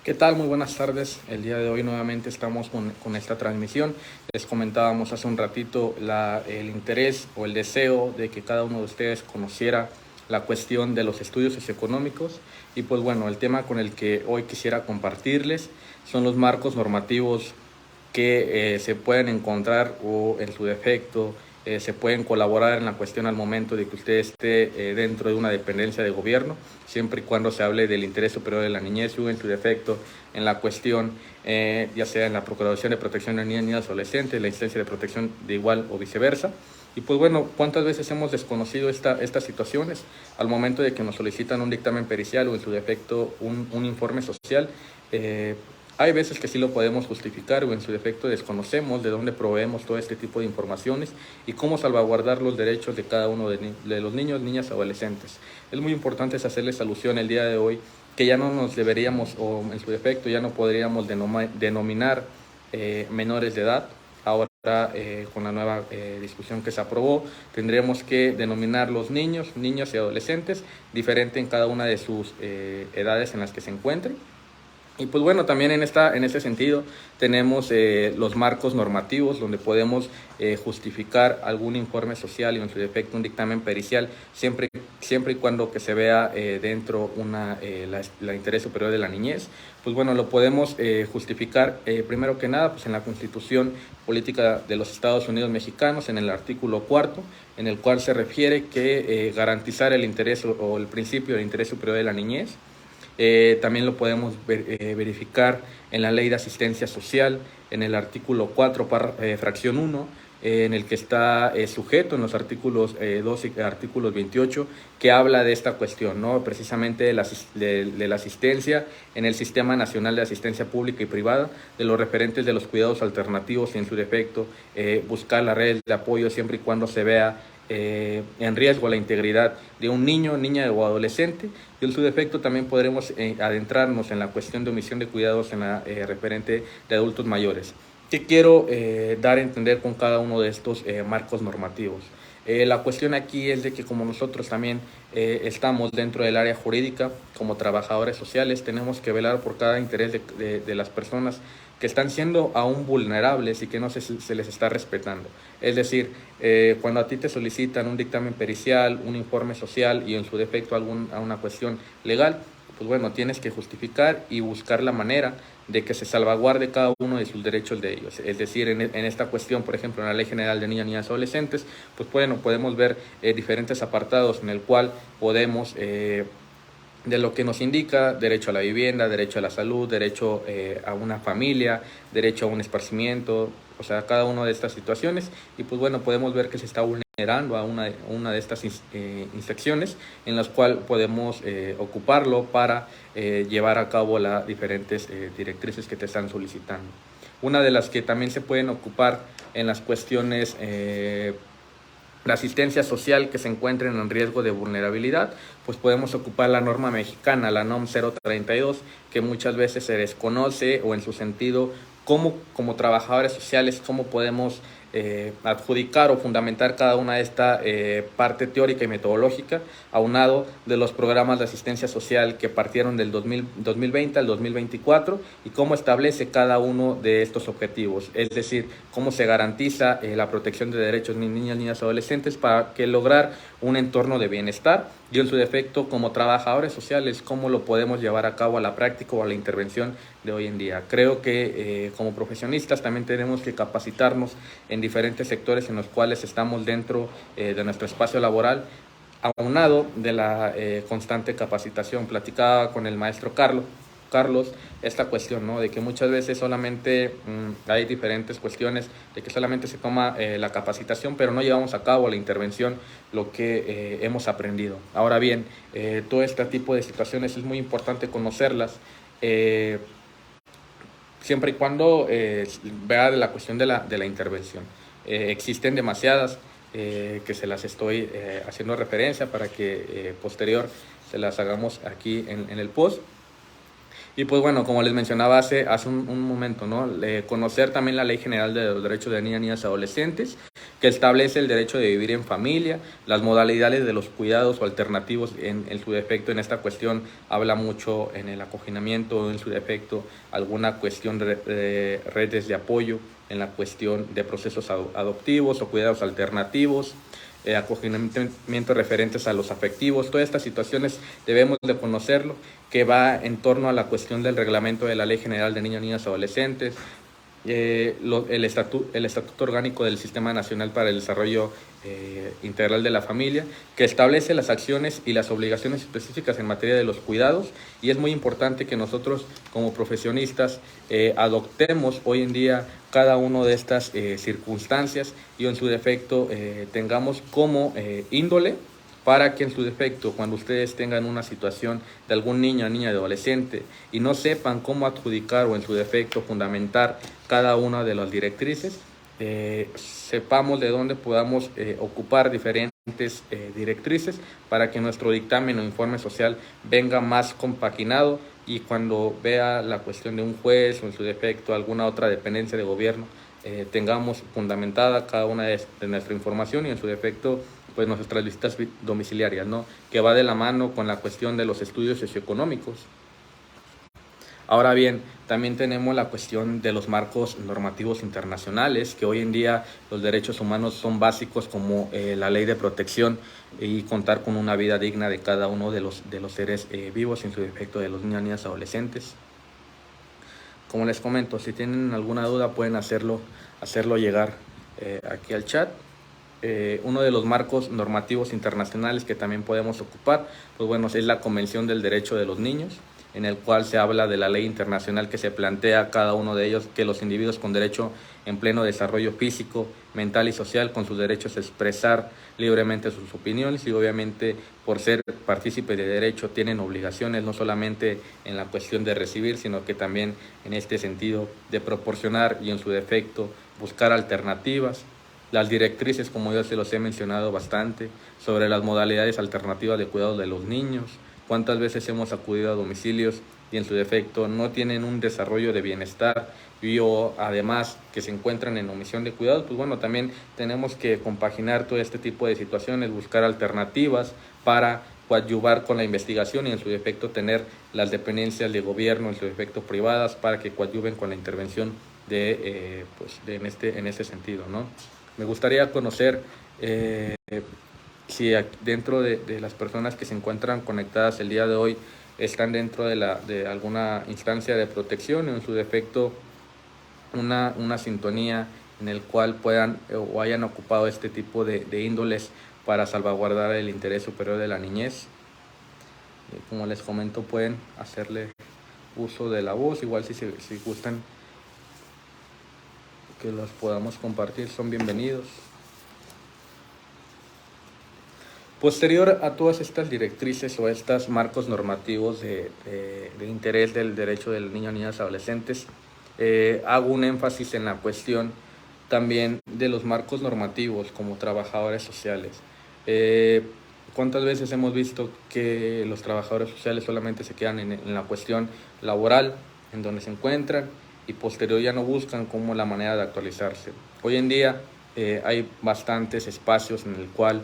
¿Qué tal? Muy buenas tardes. El día de hoy nuevamente estamos con esta transmisión. Les comentábamos hace un ratito el interés o el deseo de que cada uno de ustedes conociera la cuestión de los estudios socioeconómicos. Y pues bueno, el tema con el que hoy quisiera compartirles son los marcos normativos que se pueden encontrar o en su defecto se pueden colaborar en la cuestión al momento de que usted esté dentro de una dependencia de gobierno, siempre y cuando se hable del interés superior de la niñez o en su defecto en la cuestión, ya sea en la Procuración de Protección de Niñas y Adolescentes, la instancia de protección de igual o viceversa. Y pues bueno, ¿cuántas veces hemos desconocido estas situaciones al momento de que nos solicitan un dictamen pericial o en su defecto un informe social? Hay veces que sí lo podemos justificar o en su defecto desconocemos de dónde proveemos todo este tipo de informaciones y cómo salvaguardar los derechos de cada uno de los niños, niñas, adolescentes. Es muy importante hacerles alusión el día de hoy que ya no nos deberíamos o en su defecto ya no podríamos denominar menores de edad. Ahora con la nueva discusión que se aprobó tendremos que denominar los niños, niñas y adolescentes diferente en cada una de sus edades en las que se encuentren. Y pues bueno, también en este sentido tenemos los marcos normativos donde podemos justificar algún informe social y en su defecto un dictamen pericial siempre y cuando que se vea dentro la interés superior de la niñez. Pues bueno, lo podemos justificar primero que nada pues en la Constitución Política de los Estados Unidos Mexicanos, en el artículo 4, en el cual se refiere que garantizar el interés o el principio del interés superior de la niñez. También lo podemos verificar en la Ley de Asistencia Social, en el artículo 4, fracción 1, en el que está sujeto en los artículos 12 y artículos 28, que habla de esta cuestión, ¿no? Precisamente de la asistencia en el Sistema Nacional de Asistencia Pública y Privada, de los referentes de los cuidados alternativos y en su defecto buscar las redes de apoyo siempre y cuando se vea en riesgo la integridad de un niño, niña o adolescente, y en su defecto también podremos adentrarnos en la cuestión de omisión de cuidados en la referente de adultos mayores. ¿Qué quiero dar a entender con cada uno de estos marcos normativos? La cuestión aquí es de que como nosotros también estamos dentro del área jurídica, como trabajadores sociales, tenemos que velar por cada interés de las personas que están siendo aún vulnerables y que no se les está respetando. Es decir, cuando a ti te solicitan un dictamen pericial, un informe social y en su defecto a una cuestión legal, pues bueno, tienes que justificar y buscar la manera de que se salvaguarde cada uno de sus derechos de ellos. Es decir, en esta cuestión, por ejemplo, en la Ley General de Niñas, Niñas y Adolescentes, pues bueno, podemos ver diferentes apartados en el cual podemos de lo que nos indica derecho a la vivienda, derecho a la salud, derecho a una familia, derecho a un esparcimiento, o sea, cada una de estas situaciones. Y pues bueno, podemos ver que se está vulnerando a una de estas infecciones en las cuales podemos ocuparlo para llevar a cabo las diferentes directrices que te están solicitando. Una de las que también se pueden ocupar en las cuestiones la asistencia social que se encuentren en riesgo de vulnerabilidad, pues podemos ocupar la norma mexicana, la NOM 032, que muchas veces se desconoce o en su sentido, como trabajadores sociales, cómo podemos adjudicar o fundamentar cada una de esta parte teórica y metodológica, aunado de los programas de asistencia social que partieron del 2020 al 2024 y cómo establece cada uno de estos objetivos, es decir, cómo se garantiza la protección de derechos de niñas, niñas y adolescentes para que lograr un entorno de bienestar y en su defecto como trabajadores sociales, cómo lo podemos llevar a cabo a la práctica o a la intervención de hoy en día. Creo que como profesionistas también tenemos que capacitarnos en diferentes sectores en los cuales estamos dentro de nuestro espacio laboral, aunado de la constante capacitación. Platicaba con el maestro Carlos, esta cuestión, ¿no? De que muchas veces solamente hay diferentes cuestiones, de que solamente se toma la capacitación, pero no llevamos a cabo la intervención, lo que hemos aprendido. Ahora bien, todo este tipo de situaciones es muy importante conocerlas, siempre y cuando vea de la cuestión de la intervención. Existen demasiadas que se las estoy haciendo referencia para que posterior se las hagamos aquí en el post. Y pues bueno, como les mencionaba hace un momento, ¿no? Conocer también la Ley General de los Derechos de Niñas, Niñas y Adolescentes, que establece el derecho de vivir en familia, las modalidades de los cuidados o alternativos en su defecto. En esta cuestión habla mucho en el acoginamiento, en su defecto alguna cuestión de redes de apoyo, en la cuestión de procesos adoptivos o cuidados alternativos, acogimiento referentes a los afectivos. Todas estas situaciones debemos de conocerlo, que va en torno a la cuestión del reglamento de la Ley General de Niños, Niñas y Adolescentes, el Estatuto Orgánico del Sistema Nacional para el Desarrollo Integral de la Familia, que establece las acciones y las obligaciones específicas en materia de los cuidados, y es muy importante que nosotros como profesionistas adoptemos hoy en día cada una de estas circunstancias y en su defecto tengamos como índole para que en su defecto, cuando ustedes tengan una situación de algún niño, niña, adolescente y no sepan cómo adjudicar o en su defecto fundamentar cada una de las directrices, sepamos de dónde podamos ocupar diferentes directrices para que nuestro dictamen o informe social venga más compaginado, y cuando vea la cuestión de un juez o en su defecto alguna otra dependencia de gobierno, tengamos fundamentada cada una de nuestra información y en su defecto pues nuestras visitas domiciliarias, ¿no? Que va de la mano con la cuestión de los estudios socioeconómicos. Ahora bien, también tenemos la cuestión de los marcos normativos internacionales, que hoy en día los derechos humanos son básicos, como la ley de protección y contar con una vida digna de cada uno de los seres vivos, en su defecto de los niños, niñas, adolescentes. Como les comento, si tienen alguna duda pueden hacerlo llegar aquí al chat. Uno de los marcos normativos internacionales que también podemos ocupar, pues bueno, es la Convención del Derecho de los Niños, en el cual se habla de la ley internacional que se plantea cada uno de ellos, que los individuos con derecho en pleno desarrollo físico, mental y social, con sus derechos a expresar libremente sus opiniones, y obviamente por ser partícipes de derecho tienen obligaciones, no solamente en la cuestión de recibir, sino que también en este sentido de proporcionar y en su defecto buscar alternativas. Las directrices, como yo se los he mencionado bastante, sobre las modalidades alternativas de cuidado de los niños, cuántas veces hemos acudido a domicilios y en su defecto no tienen un desarrollo de bienestar y o además que se encuentran en omisión de cuidados. Pues bueno, también tenemos que compaginar todo este tipo de situaciones, buscar alternativas para coadyuvar con la investigación y en su defecto tener las dependencias de gobierno, en su defecto privadas, para que coadyuven con la intervención en este sentido, ¿no? Me gustaría conocer si dentro de las personas que se encuentran conectadas el día de hoy están dentro de alguna instancia de protección o en su defecto una sintonía en el cual puedan o hayan ocupado este tipo de índoles para salvaguardar el interés superior de la niñez. Como les comento, pueden hacerle uso de la voz, igual si gustan que los podamos compartir, son bienvenidos. Posterior a todas estas directrices o estos marcos normativos de interés del derecho del niño, niñas, adolescentes, hago un énfasis en la cuestión también de los marcos normativos como trabajadores sociales. ¿Cuántas veces hemos visto que los trabajadores sociales solamente se quedan en la cuestión laboral, en donde se encuentran, y posterior ya no buscan como la manera de actualizarse? Hoy en día hay bastantes espacios en el cual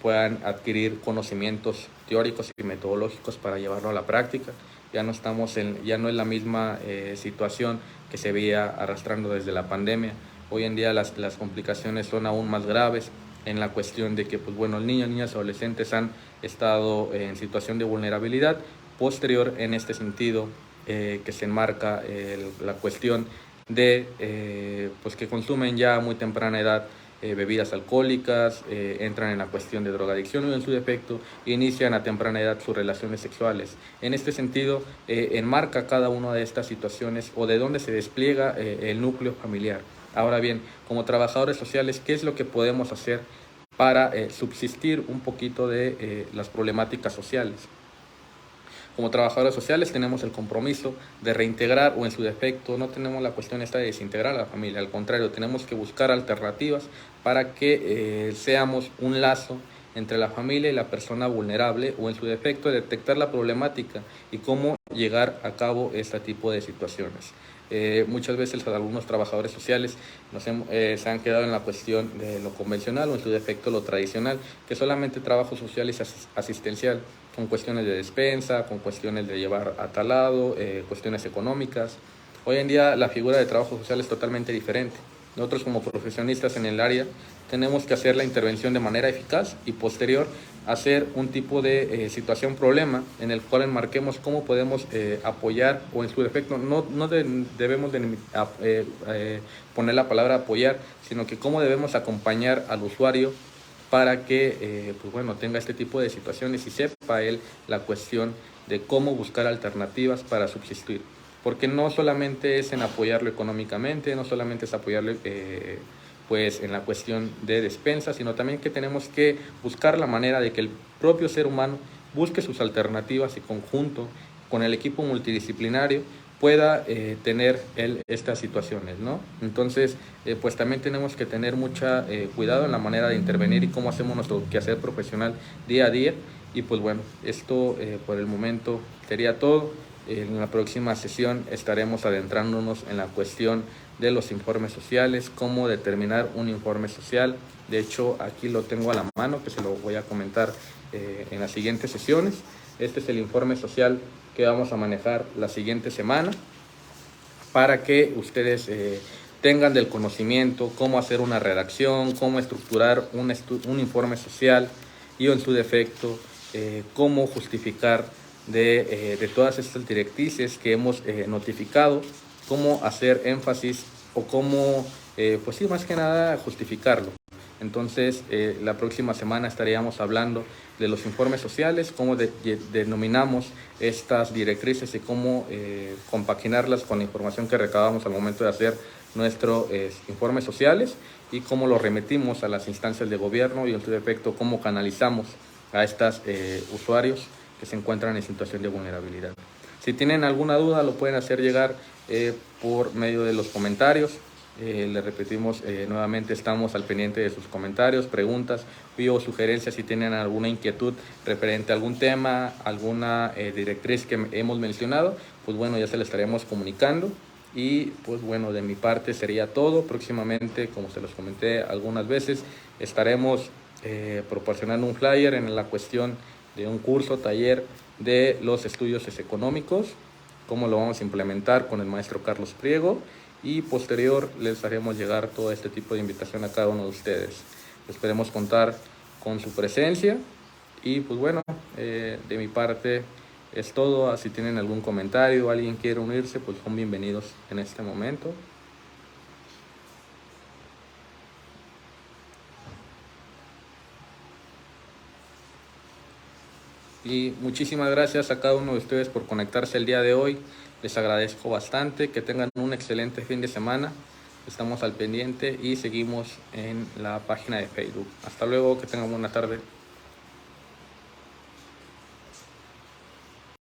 puedan adquirir conocimientos teóricos y metodológicos para llevarlo a la práctica. Ya no es la misma situación que se veía arrastrando desde la pandemia. Hoy en día las complicaciones son aún más graves en la cuestión de que pues bueno, niños, niñas, adolescentes han estado en situación de vulnerabilidad. Posterior en este sentido que se enmarca la cuestión de pues que consumen ya a muy temprana edad bebidas alcohólicas, entran en la cuestión de drogadicción y en su defecto inician a temprana edad sus relaciones sexuales. En este sentido, enmarca cada una de estas situaciones o de dónde se despliega el núcleo familiar. Ahora bien, como trabajadores sociales, ¿qué es lo que podemos hacer para subsistir un poquito de las problemáticas sociales? Como trabajadores sociales tenemos el compromiso de reintegrar o en su defecto no tenemos la cuestión esta de desintegrar a la familia, al contrario, tenemos que buscar alternativas para que seamos un lazo entre la familia y la persona vulnerable o en su defecto detectar la problemática y cómo llegar a cabo este tipo de situaciones. Muchas veces algunos trabajadores sociales se han quedado en la cuestión de lo convencional o en su defecto lo tradicional, que solamente trabajo social y asistencial, con cuestiones de despensa, con cuestiones de llevar a tal lado, cuestiones económicas. Hoy en día la figura de trabajo social es totalmente diferente. Nosotros como profesionistas en el área tenemos que hacer la intervención de manera eficaz y posterior hacer un tipo de situación-problema en el cual enmarquemos cómo podemos apoyar, o en su defecto no debemos poner la palabra apoyar, sino que cómo debemos acompañar al usuario para que pues bueno, tenga este tipo de situaciones y sepa él la cuestión de cómo buscar alternativas para subsistir. Porque no solamente es en apoyarlo económicamente, no solamente es apoyarlo pues en la cuestión de despensa, sino también que tenemos que buscar la manera de que el propio ser humano busque sus alternativas y conjunto con el equipo multidisciplinario pueda tener estas situaciones, ¿no? Entonces, pues también tenemos que tener mucho cuidado en la manera de intervenir y cómo hacemos nuestro quehacer profesional día a día. Y pues bueno, esto por el momento sería todo. En la próxima sesión estaremos adentrándonos en la cuestión de los informes sociales, cómo determinar un informe social. De hecho, aquí lo tengo a la mano, que se lo voy a comentar en las siguientes sesiones. Este es el informe social que vamos a manejar la siguiente semana para que ustedes tengan del conocimiento cómo hacer una redacción, cómo estructurar un informe social y en su defecto cómo justificar de todas estas directrices que hemos notificado, cómo hacer énfasis o cómo, pues sí, más que nada justificarlo. Entonces, la próxima semana estaríamos hablando de los informes sociales, cómo denominamos estas directrices y cómo compaginarlas con la información que recabamos al momento de hacer nuestros informes sociales y cómo los remitimos a las instancias de gobierno y en su defecto cómo canalizamos a estos usuarios que se encuentran en situación de vulnerabilidad. Si tienen alguna duda lo pueden hacer llegar por medio de los comentarios. Les repetimos nuevamente, estamos al pendiente de sus comentarios, preguntas o sugerencias si tienen alguna inquietud referente a algún tema, alguna directriz que hemos mencionado, pues bueno, ya se les estaremos comunicando. Y pues bueno, de mi parte sería todo. Próximamente, como se los comenté algunas veces, estaremos proporcionando un flyer en la cuestión de un curso, taller de los estudios económicos, cómo lo vamos a implementar con el maestro Carlos Priego, y posterior les haremos llegar todo este tipo de invitación a cada uno de ustedes. Esperemos contar con su presencia y pues bueno, de mi parte es todo. Si tienen algún comentario o alguien quiere unirse, pues son bienvenidos en este momento. Y muchísimas gracias a cada uno de ustedes por conectarse el día de hoy. Les agradezco bastante. Que tengan un excelente fin de semana. Estamos al pendiente y seguimos en la página de Facebook. Hasta luego, que tengan buena tarde.